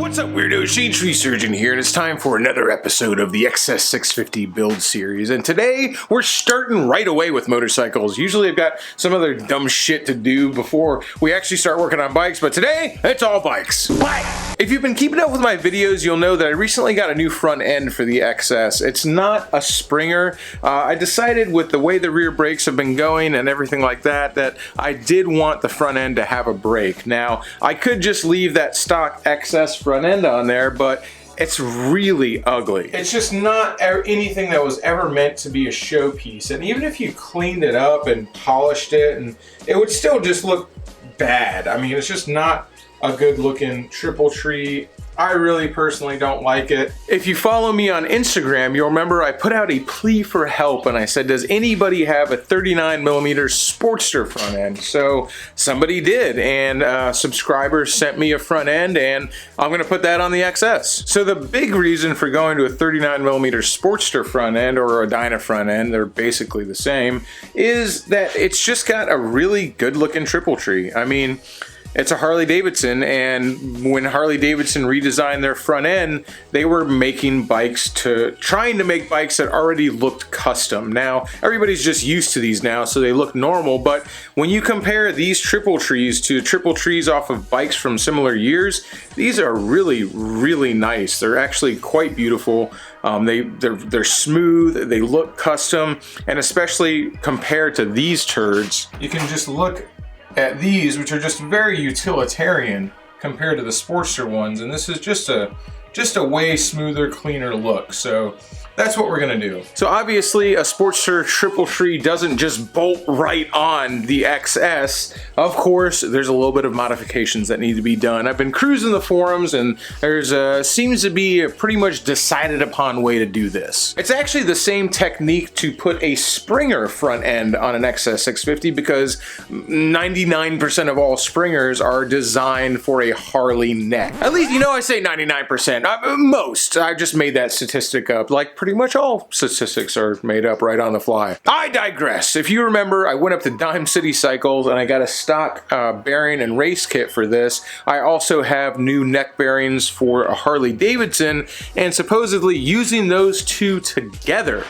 What's up, weirdo? Shadetree Surgeon here, and it's time for another episode of the XS650 build series. And today, we're starting right away with motorcycles. Usually I've got some other dumb shit to do before we actually start working on bikes, but today, it's all bikes. If you've been keeping up with my videos, you'll know that I recently got a new front end for the XS. It's not a Springer. I decided with the way the rear brakes have been going and everything like that, that I did want the front end to have a brake. Now, I could just leave that stock XS front end on there, but it's really ugly. It's just not anything that was ever meant to be a showpiece. And even if you cleaned it up and polished it, and it would still just look bad. I mean, it's just not a good looking triple tree. I really personally don't like it. If you follow me on Instagram, you'll remember I put out a plea for help and I said, does anybody have a 39mm Sportster front end? So somebody did, and a subscriber sent me a front end, and I'm gonna put that on the XS. So the big reason for going to a 39mm Sportster front end or a Dyna front end, they're basically the same, is that it's just got a really good looking triple tree. I mean, it's a Harley Davidson, and when Harley Davidson redesigned their front end, they were trying to make bikes that already looked custom. Now, everybody's just used to these now, so they look normal, but when you compare these triple trees to triple trees off of bikes from similar years, these are really, really nice. They're actually quite beautiful. They're smooth, they look custom, and especially compared to these turds, you can just look at these, which are just very utilitarian compared to the Sportster ones, and this is just a way smoother, cleaner look. So that's what we're gonna do. So obviously a Sportster triple tree doesn't just bolt right on the XS. Of course, there's a little bit of modifications that need to be done. I've been cruising the forums, and there's seems to be a pretty much decided upon way to do this. It's actually the same technique to put a Springer front end on an XS650, because 99% of all Springers are designed for a Harley neck. At least, you know, I say 99%. Most. I just made that statistic up. Like, pretty much all statistics are made up right on the fly. I digress. If you remember, I went up to Dime City Cycles and I got a stock bearing and race kit for this. I also have new neck bearings for a Harley Davidson, and supposedly using those two together,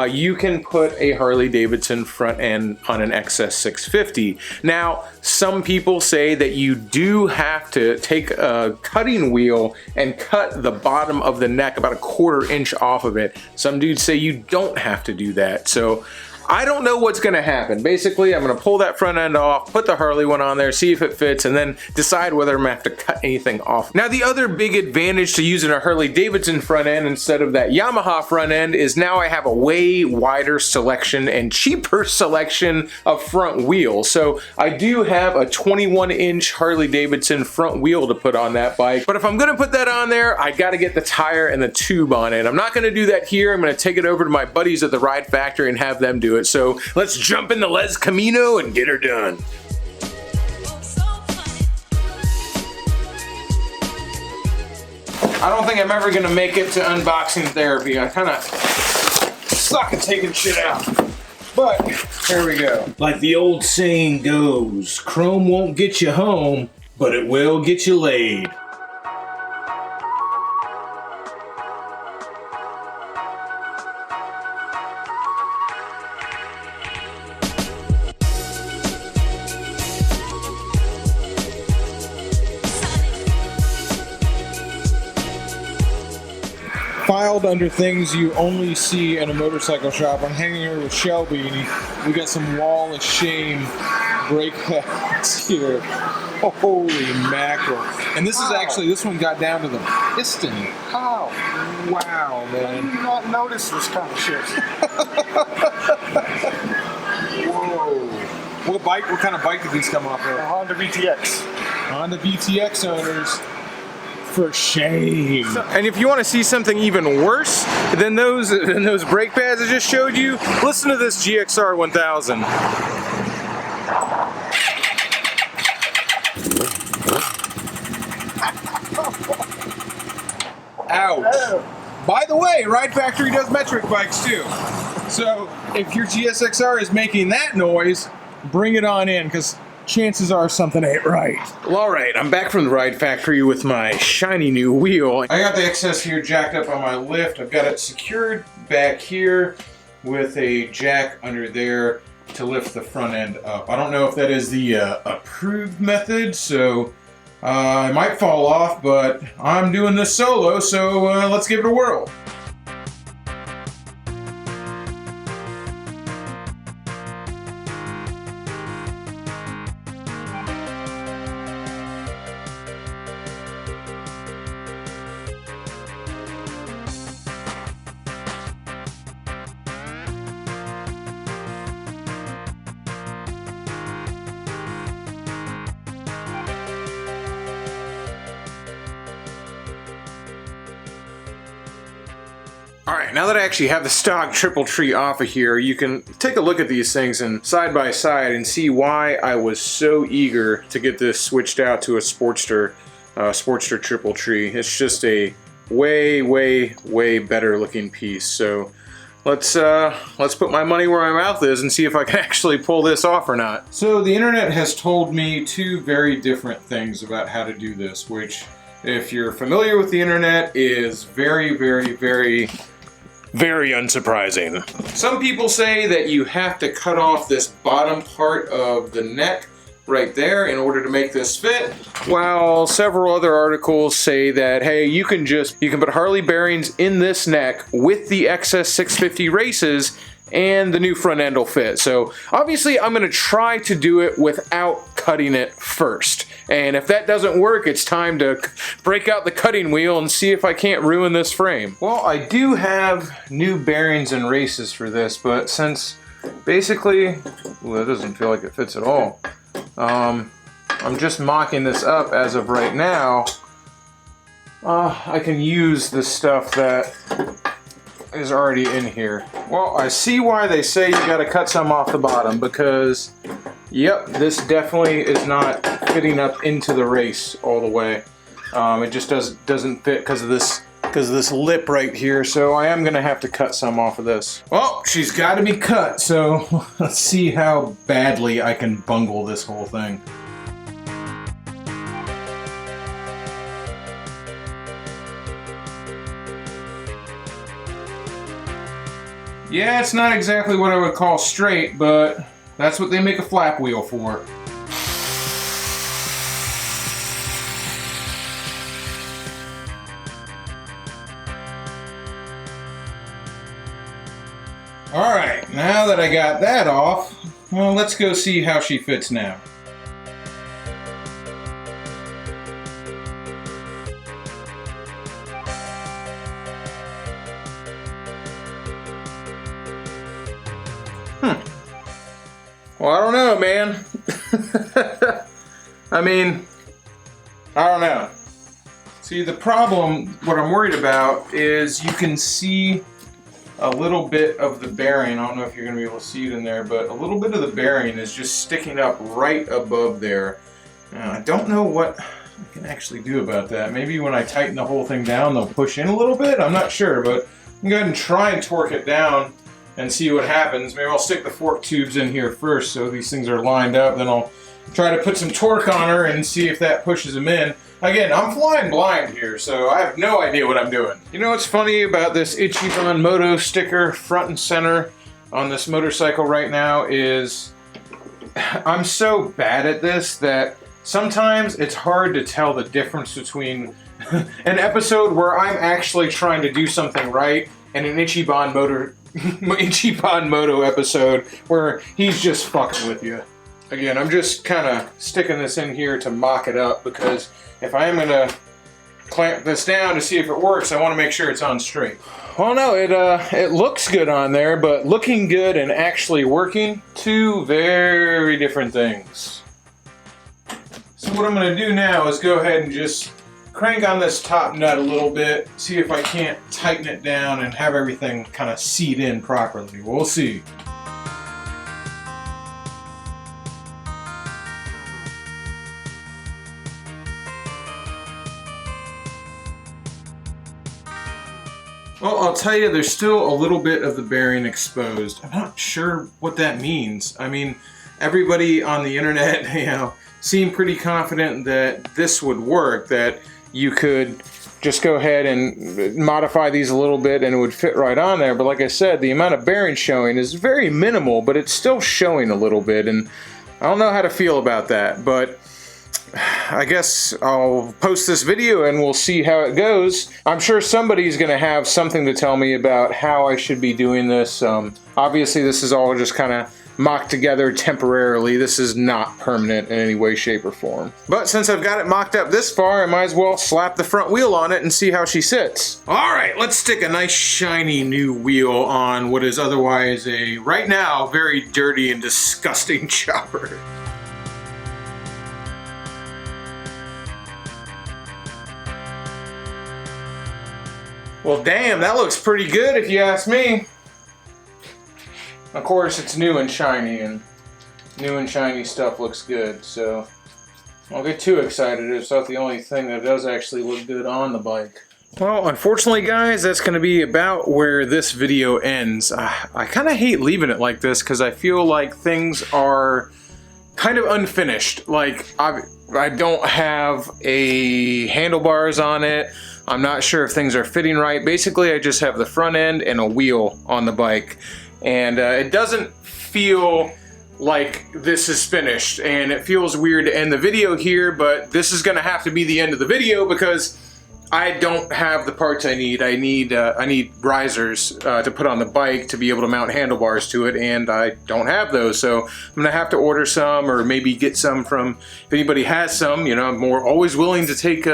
you can put a Harley Davidson front end on an XS650. Now, some people say that you do have to take a cutting wheel and cut the bottom of the neck about a 1/4 inch off of it. Some dudes say you don't have to do that. So I don't know what's gonna happen. Basically, I'm gonna pull that front end off, put the Harley one on there, see if it fits, and then decide whether I'm gonna have to cut anything off. Now, the other big advantage to using a Harley Davidson front end instead of that Yamaha front end is now I have a way wider selection and cheaper selection of front wheels. So I do have a 21-inch Harley Davidson front wheel to put on that bike. But if I'm gonna put that on there, I gotta get the tire and the tube on it. I'm not gonna do that here. I'm gonna take it over to my buddies at the Ride Factory and have them do it. So let's jump in the Les Camino and get her done. I don't think I'm ever gonna make it to unboxing therapy. I kind of suck at taking shit out. But here we go. Like the old saying goes, chrome won't get you home, but it will get you laid. Filed under things you only see in a motorcycle shop, I'm hanging here with Shelby, and we got some wall of shame brake pads here. Holy mackerel. And this is actually, this one got down to the piston. How? Wow, man. I did not notice this kind of shit. Whoa. What kind of bike did these come off of? A Honda VTX. Honda VTX owners. For shame. And if you want to see something even worse than those brake pads I just showed you, listen to this GXR 1000. Ouch. By the way, Ride Factory does metric bikes too. So if your GSXR is making that noise, bring it on in, because chances are something ain't right. Well, all right, I'm back from the ride factory with my shiny new wheel. I got the XS here jacked up on my lift. I've got it secured back here with a jack under there to lift the front end up. I don't know if that is the approved method, so I might fall off, but I'm doing this solo, so let's give it a whirl. Alright, now that I actually have the stock triple tree off of here, you can take a look at these things and side by side and see why I was so eager to get this switched out to a Sportster triple tree. It's just a way, way, way better looking piece. So let's put my money where my mouth is and see if I can actually pull this off or not. So the internet has told me two very different things about how to do this, which, if you're familiar with the internet, is very, very, very, very unsurprising. Some people say that you have to cut off this bottom part of the neck right there in order to make this fit, while several other articles say that, hey, you can put Harley bearings in this neck with the XS650 races and the new front end will fit. So obviously I'm gonna try to do it without cutting it first. And if that doesn't work, it's time to break out the cutting wheel and see if I can't ruin this frame. Well, I do have new bearings and races for this, but since basically, well, it doesn't feel like it fits at all. I'm just mocking this up as of right now. I can use the stuff that is already in here. Well, I see why they say you gotta cut some off the bottom, because yep, this definitely is not fitting up into the race all the way. It just doesn't fit because of this lip right here, so I am gonna have to cut some off of this. Well, she's got to be cut, so let's see how badly I can bungle this whole thing. Yeah, it's not exactly what I would call straight, but that's what they make a flap wheel for. Alright, now that I got that off, well, let's go see how she fits now. Well, I don't know, man. I mean, I don't know. See, the problem, what I'm worried about is you can see a little bit of the bearing. I don't know if you're going to be able to see it in there, but a little bit of the bearing is just sticking up right above there. Now, I don't know what I can actually do about that. Maybe when I tighten the whole thing down, they'll push in a little bit. I'm not sure, but I'm going to go ahead and try and torque it down and see what happens. Maybe I'll stick the fork tubes in here first so these things are lined up, then I'll try to put some torque on her and see if that pushes them in. Again, I'm flying blind here, so I have no idea what I'm doing. You know what's funny about this Ichiban Moto sticker front and center on this motorcycle right now is I'm so bad at this that sometimes it's hard to tell the difference between an episode where I'm actually trying to do something right and an Ichiban Moto episode where he's just fucking with you. Again, I'm just kind of sticking this in here to mock it up, because if I am going to clamp this down to see if it works, I want to make sure it's on straight. Well, no, it looks good on there, but looking good and actually working, two very different things. So what I'm going to do now is go ahead and just crank on this top nut a little bit, see if I can't tighten it down and have everything kind of seat in properly. We'll see. Well, I'll tell you, there's still a little bit of the bearing exposed. I'm not sure what that means. I mean, everybody on the internet, seemed pretty confident that this would work, that you could just go ahead and modify these a little bit and it would fit right on there. But like I said, the amount of bearing showing is very minimal, but it's still showing a little bit, and I don't know how to feel about that. But I guess I'll post this video and we'll see how it goes. I'm sure somebody's going to have something to tell me about how I should be doing this. Obviously this is all just kind of mocked together temporarily. This is not permanent in any way, shape, or form. But since I've got it mocked up this far, I might as well slap the front wheel on it and see how she sits. Alright, let's stick a nice shiny new wheel on what is otherwise a, right now, very dirty and disgusting chopper. Well, damn, that looks pretty good if you ask me. Of course, it's new and shiny, and new and shiny stuff looks good, so I don't get too excited. It's not the only thing that does actually look good on the bike. Well, unfortunately, guys, that's going to be about where this video ends. I kind of hate leaving it like this because I feel like things are kind of unfinished. Like, I don't have a handlebars on it. I'm not sure if things are fitting right. Basically, I just have the front end and a wheel on the bike. And it doesn't feel like this is finished, and it feels weird to end the video here, but this is going to have to be the end of the video because I don't have the parts I need. I need risers to put on the bike to be able to mount handlebars to it, and I don't have those. So I'm gonna have to order some, or maybe get some from, if anybody has some, I'm always willing to take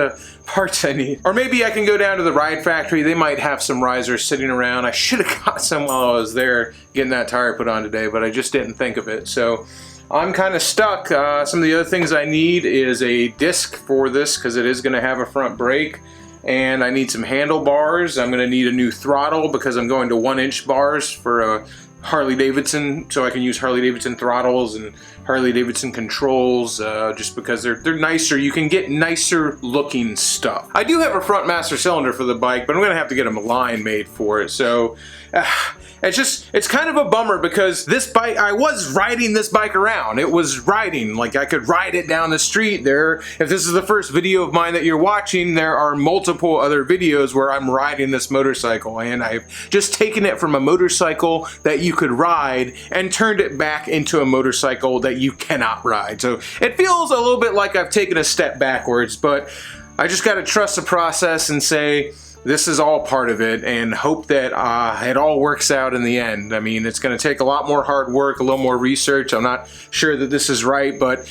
parts I need. Or maybe I can go down to the Ride Factory. They might have some risers sitting around. I should have got some while I was there getting that tire put on today, but I just didn't think of it. So I'm kind of stuck. Some of the other things I need is a disc for this because it is going to have a front brake. And I need some handlebars. I'm going to need a new throttle because I'm going to 1-inch bars for a Harley Davidson, so I can use Harley Davidson throttles and Harley Davidson controls, just because they're nicer. You can get nicer looking stuff. I do have a front master cylinder for the bike, but I'm going to have to get a line made for it. So it's kind of a bummer because this bike, I was riding this bike around. It was riding, like I could ride it down the street there. If this is the first video of mine that you're watching, there are multiple other videos where I'm riding this motorcycle, and I've just taken it from a motorcycle that you could ride and turned it back into a motorcycle that you cannot ride. So it feels a little bit like I've taken a step backwards, but I just got to trust the process and say, this is all part of it, and hope that it all works out in the end. I mean, it's going to take a lot more hard work, a little more research. I'm not sure that this is right, but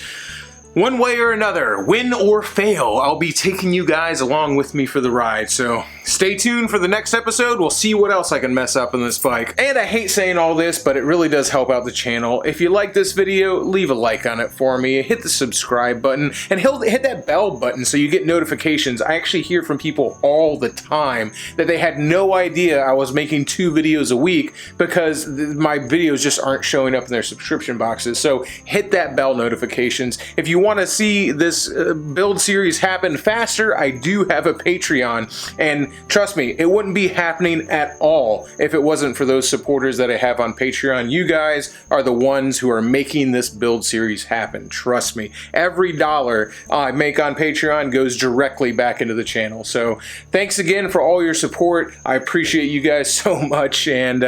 one way or another, win or fail, I'll be taking you guys along with me for the ride. So stay tuned for the next episode. We'll see what else I can mess up in this bike. And I hate saying all this, but it really does help out the channel. If you like this video, leave a like on it for me. Hit the subscribe button and hit that bell button so you get notifications. I actually hear from people all the time that they had no idea I was making 2 videos a week because my videos just aren't showing up in their subscription boxes. So hit that bell notifications. If you want to see this build series happen faster, I do have a Patreon, and trust me, it wouldn't be happening at all if it wasn't for those supporters that I have on Patreon. You guys are the ones who are making this build series happen. Trust me, every dollar I make on Patreon goes directly back into the channel. So thanks again for all your support. I appreciate you guys so much, and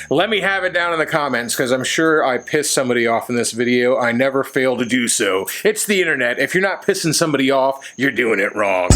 let me have it down in the comments because I'm sure I pissed somebody off in this video. I never fail to do so. It's the internet. If you're not pissing somebody off, you're doing it wrong.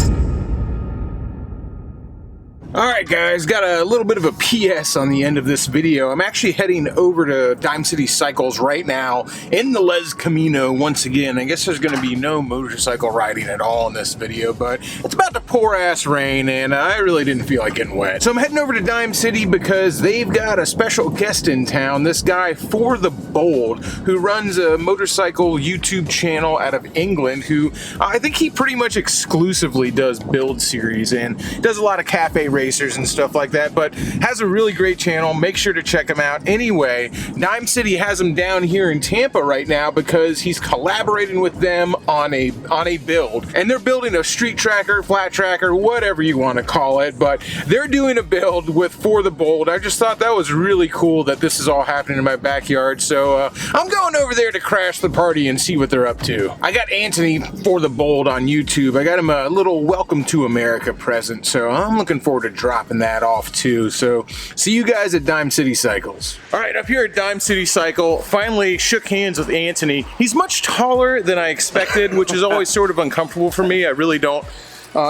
Alright guys, got a little bit of a PS on the end of this video. I'm actually heading over to Dime City Cycles right now in the Les Camino once again. I guess there's going to be no motorcycle riding at all in this video, but it's about to pour ass rain and I really didn't feel like getting wet. So I'm heading over to Dime City because they've got a special guest in town, this guy For the Bold, who runs a motorcycle YouTube channel out of England, who I think he pretty much exclusively does build series and does a lot of cafe racers and stuff like that, but has a really great channel. Make sure to check him out. Anyway, Dime City has him down here in Tampa right now because he's collaborating with them on a build, and they're building a street tracker, flat tracker, whatever you want to call it, but they're doing a build with For the Bold. I just thought that was really cool that this is all happening in my backyard, so So I'm going over there to crash the party and see what they're up to. I got Anthony for the Bold on YouTube. I got him a little Welcome to America present, so I'm looking forward to dropping that off too. So see you guys at Dime City Cycles. All right, up here at Dime City Cycle, finally shook hands with Anthony. He's much taller than I expected, which is always sort of uncomfortable for me. I really don't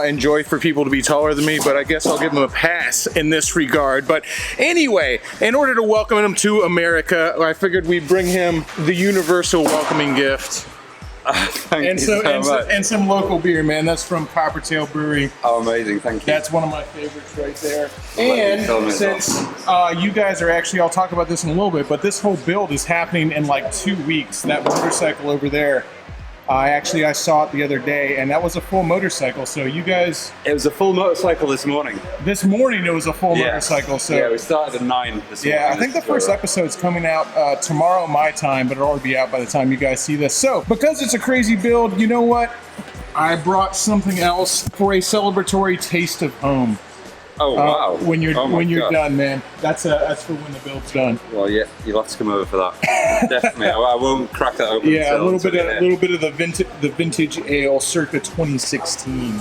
enjoy for people to be taller than me, but I guess I'll give him a pass in this regard. But anyway, in order to welcome him to America, I figured we'd bring him the universal welcoming gift. Thank you so much. And some local beer, man. That's from Coppertail Brewery. Oh, amazing, thank you. That's one of my favorites right there. And since you guys are actually, I'll talk about this in a little bit, but this whole build is happening in like 2 weeks. That motorcycle over there, I saw it the other day, and that was a full motorcycle. So you guys... It was a full motorcycle this morning. This morning it was a full motorcycle. So yeah, we started at 9 this morning. Yeah, I think the first episode's coming out tomorrow my time, but it'll already be out by the time you guys see this. So, because it's a crazy build, you know what? I brought something else for a celebratory taste of home. Oh, wow. When you're done, man. That's for when the build's done. Well, yeah, you'll have to come over for that. Definitely. I won't crack that open. Yeah, a little bit of the vintage ale circa 2016.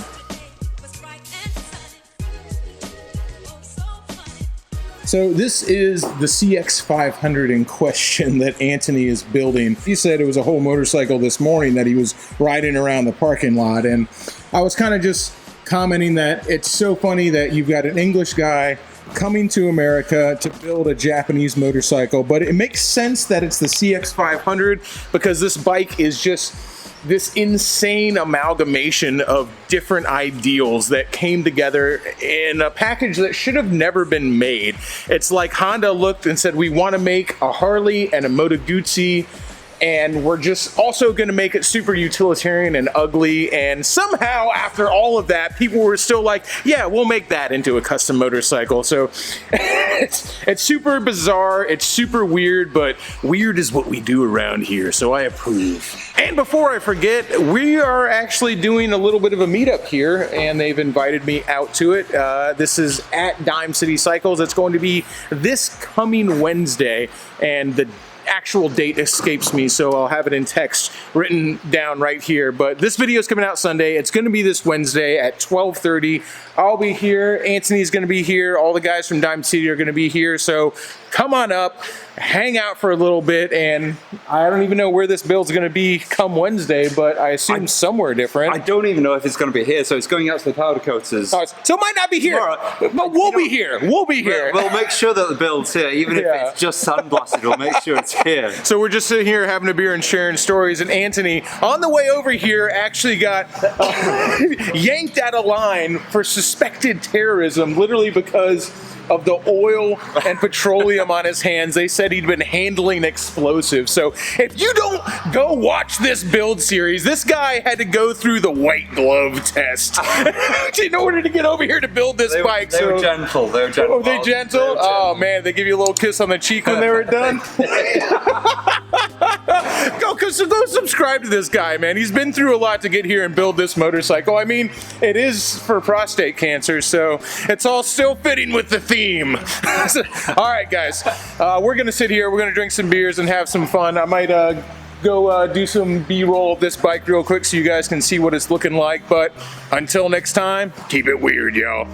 So this is the CX500 in question that Anthony is building. He said it was a whole motorcycle this morning that he was riding around the parking lot, and I was kind of just commenting that it's so funny that you've got an English guy coming to America to build a Japanese motorcycle, but it makes sense that it's the CX500 because this bike is just this insane amalgamation of different ideals that came together in a package that should have never been made. It's like Honda looked and said, we want to make a Harley and a Moto Guzzi, and we're just also going to make it super utilitarian and ugly. And somehow, after all of that, people were still like, yeah, we'll make that into a custom motorcycle. So it's super bizarre. It's super weird, but weird is what we do around here. So I approve. And before I forget, we are actually doing a little bit of a meetup here, and they've invited me out to it. This is at Dime City Cycles. It's going to be this coming Wednesday, and the actual date escapes me, so I'll have it in text written down right here. But this video is coming out Sunday. It's going to be this Wednesday at 12:30. I'll be here. Anthony's going to be here. All the guys from Dime City are going to be here. So come on up, hang out for a little bit, and I don't even know where this build's going to be come Wednesday, but I assume somewhere different. I don't even know if it's going to be here, so it's going out to the powder coaters. So it might not be here, but we'll be here. We'll be here. We'll make sure that the build's here, even if it's just sandblasted. We'll make sure it's here. So we're just sitting here having a beer and sharing stories, and Anthony, on the way over here, actually got yanked out of line for suspected terrorism, literally because of the oil and petroleum on his hands. They said he'd been handling explosives. So if you don't go watch this build series, this guy had to go through the white glove test in order to get over here to build this bike. They were gentle. They were gentle. Oh, they gentle? Oh man, they give you a little kiss on the cheek when they were done. Go subscribe to this guy, man. He's been through a lot to get here and build this motorcycle. I mean, it is for prostate cancer, so it's all still fitting with the theme. All right, guys, we're gonna sit here. We're gonna drink some beers and have some fun. I might go do some B-roll of this bike real quick so you guys can see what it's looking like. But until next time, keep it weird, y'all.